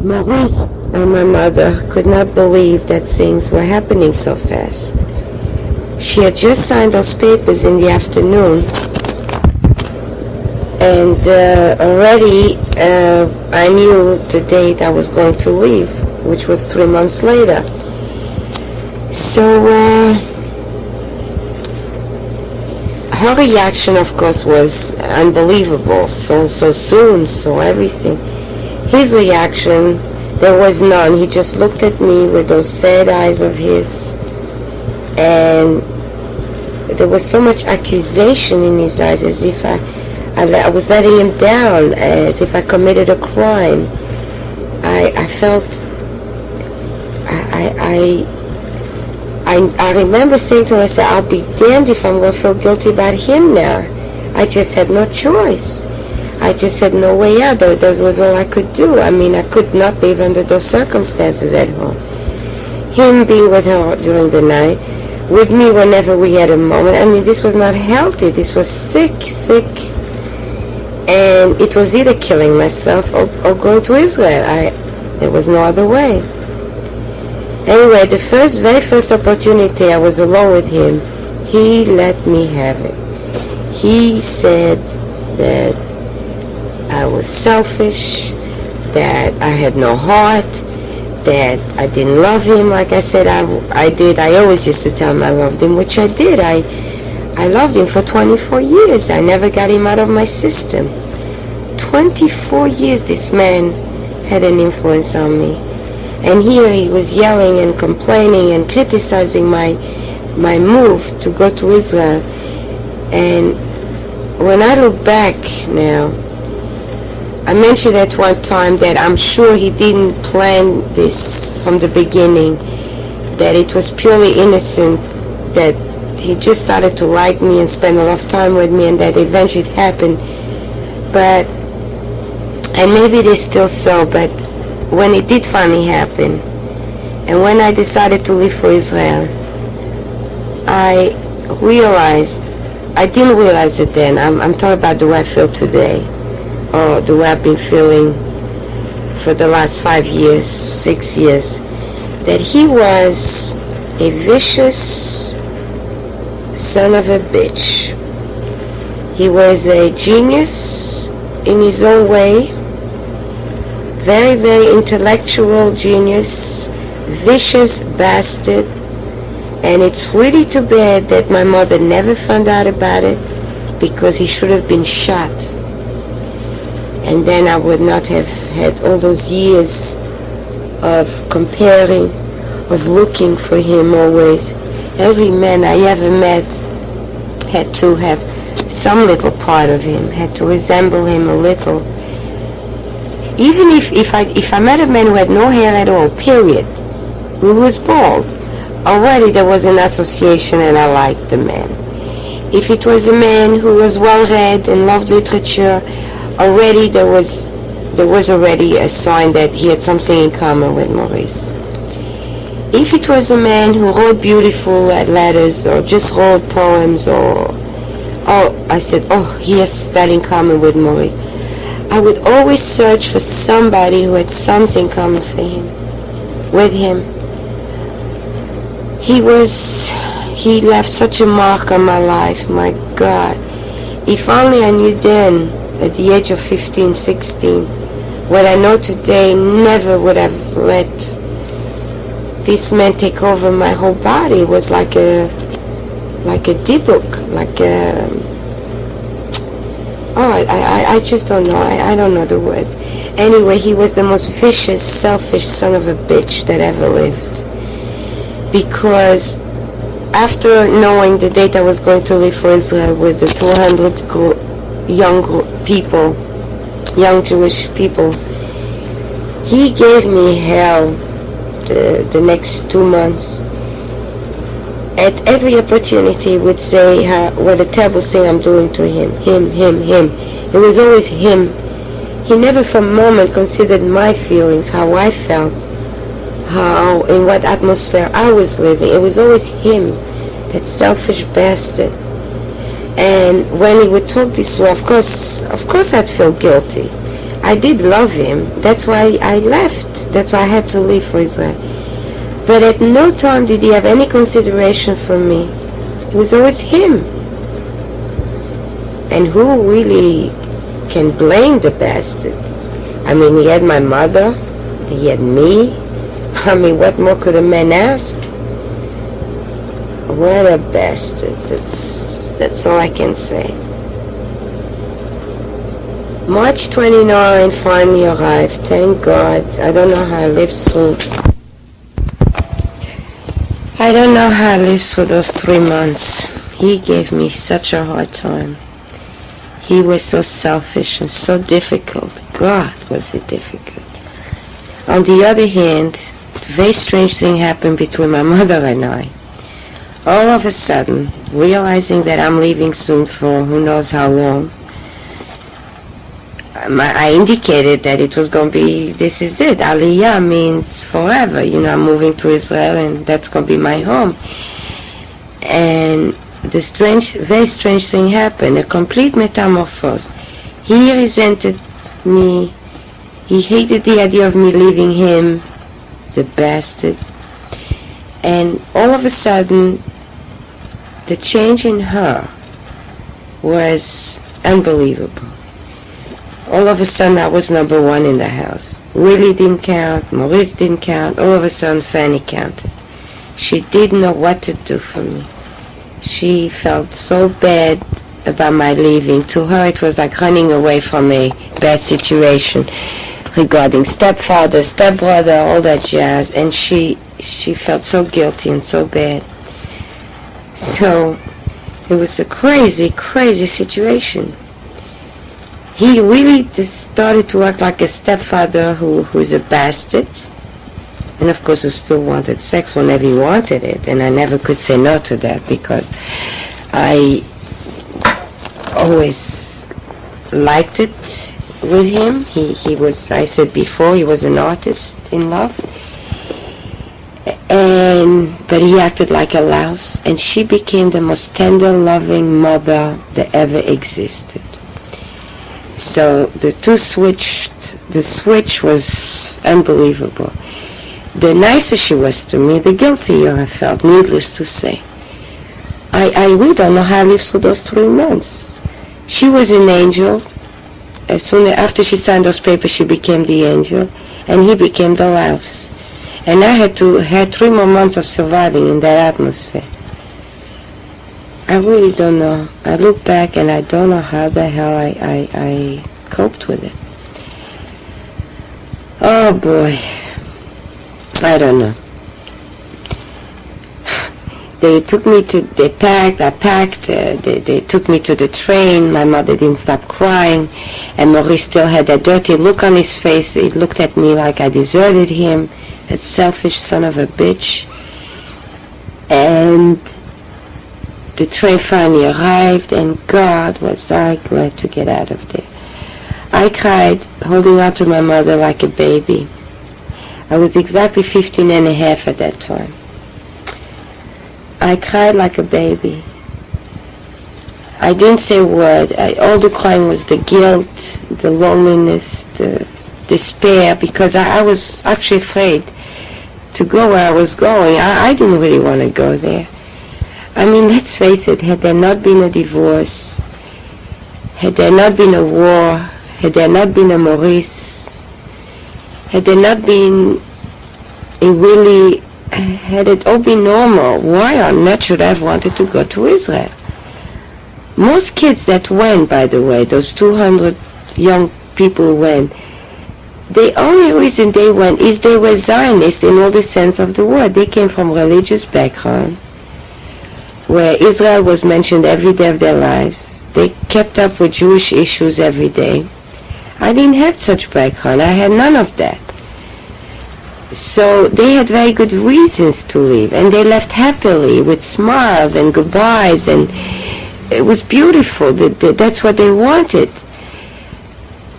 Maurice and my mother could not believe that things were happening so fast. She had just signed those papers in the afternoon, and already I knew the date I was going to leave, which was 3 months later. So her reaction, of course, was unbelievable. So soon, so everything. His reaction, there was none. He just looked at me with those sad eyes of his, and there was so much accusation in his eyes, as if I was letting him down, as if I committed a crime. I felt, I remember saying to myself, I'll be damned if I'm going to feel guilty about him now. I just had no choice. I just had no way out. That was all I could do. I mean, I could not live under those circumstances at home. Him being with her during the night, with me whenever we had a moment. I mean, this was not healthy. This was sick. And it was either killing myself or going to Israel. There was no other way. Anyway, the very first opportunity I was alone with him, he let me have it. He said that I was selfish, that I had no heart, that I didn't love him like I said I did. I always used to tell him I loved him, which I did. I loved him for 24 years. I never got him out of my system. 24 years this man had an influence on me. And here he was yelling and complaining and criticizing my move to go to Israel. And when I look back now, I mentioned at one time that I'm sure he didn't plan this from the beginning, that it was purely innocent, that he just started to like me and spend a lot of time with me, and that eventually it happened. But, and maybe it is still so, but when it did finally happen, and when I decided to leave for Israel, I didn't realize it then. I'm talking about the way I feel today, or the way I've been feeling for the last 5 years, 6 years, that he was a vicious son of a bitch. He was a genius in his own way, very, very intellectual genius, vicious bastard, and it's really too bad that my mother never found out about it, because he should have been shot. And then I would not have had all those years of comparing, of looking for him always. Every man I ever met had to have some little part of him, had to resemble him a little. Even if I met a man who had no hair at all, period, who was bald, already there was an association and I liked the man. If it was a man who was well-read and loved literature, already there was already a sign that he had something in common with Maurice. If it was a man who wrote beautiful letters or just wrote poems, I said, he has that in common with Maurice. I would always search for somebody who had something common with him. He left such a mark on my life, my God. If only I knew then, at the age of 15, 16, what I know today, never would have let this man take over my whole body. It was like a dibuk, I just don't know. I don't know the words. Anyway, he was the most vicious, selfish son of a bitch that ever lived. Because after knowing the date I was going to leave for Israel with the 200 young Jewish people, he gave me hell the next 2 months. At every opportunity he would say what a terrible thing I'm doing to him. It was always him. He never for a moment considered my feelings, how I felt, in what atmosphere I was living. It was always him, that selfish bastard. And when he would talk this way, of course I'd feel guilty. I did love him. That's why I left. That's why I had to leave for Israel. But at no time did he have any consideration for me. It was always him. And who really can blame the bastard? I mean, he had my mother, he had me. I mean, what more could a man ask? What a bastard. That's all I can say. March 29 finally arrived. Thank God. I don't know how I lived through. I don't know how I lived through those 3 months. He gave me such a hard time. He was so selfish and so difficult. God, was it difficult. On the other hand, a very strange thing happened between my mother and I. All of a sudden, realizing that I'm leaving soon for who knows how long, I indicated that it was going to be, this is it. Aliyah means forever. You know, I'm moving to Israel and that's going to be my home. And the very strange thing happened, a complete metamorphose. He resented me. He hated the idea of me leaving him, the bastard. And all of a sudden, the change in her was unbelievable. All of a sudden, I was number one in the house. Willie didn't count, Maurice didn't count, all of a sudden Fanny counted. She didn't know what to do for me. She felt so bad about my leaving. To her, it was like running away from a bad situation regarding stepfather, stepbrother, all that jazz. And she felt so guilty and so bad. So it was a crazy, crazy situation. He really just started to act like a stepfather who's a bastard. And of course, who still wanted sex whenever he wanted it. And I never could say no to that because I always liked it with him. He was, I said before, he was an artist in love. But he acted like a louse. And she became the most tender, loving mother that ever existed. So the switch was unbelievable. The nicer she was to me, the guiltier I felt, needless to say. I really don't know how I lived through those 3 months. She was an angel. As soon after she signed those papers, she became the angel, and he became the louse. And I had 3 more months of surviving in that atmosphere. I really don't know. I look back and I don't know how the hell I coped with it. Oh boy. I don't know. They took me to, I packed, they took me to the train. My mother didn't stop crying, and Maurice still had that dirty look on his face. He looked at me like I deserted him, that selfish son of a bitch. And the train finally arrived, and God was I glad to get out of there. I cried, holding on to my mother like a baby. I was exactly 15 and a half at that time. I cried like a baby. I didn't say a word. All the crying was the guilt, the loneliness, the despair, because I was actually afraid to go where I was going. I didn't really want to go there. I mean, let's face it, had there not been a divorce, had there not been a war, had there not been a Maurice, had there not been had it all been normal, why on earth should I have wanted to go to Israel? Most kids that went, by the way, those 200 young people went, the only reason they went is they were Zionists in all the sense of the word. They came from religious background, where Israel was mentioned every day of their lives. They kept up with Jewish issues every day. I didn't have such background. I had none of that. So they had very good reasons to leave, and they left happily with smiles and goodbyes, and it was beautiful. That's what they wanted.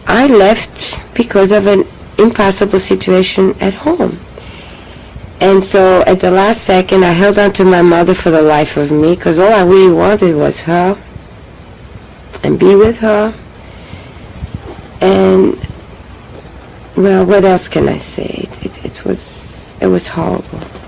I left because of an impossible situation at home. And so at the last second, I held on to my mother for the life of me, because all I really wanted was her, and be with her. And, well, what else can I say? It was horrible.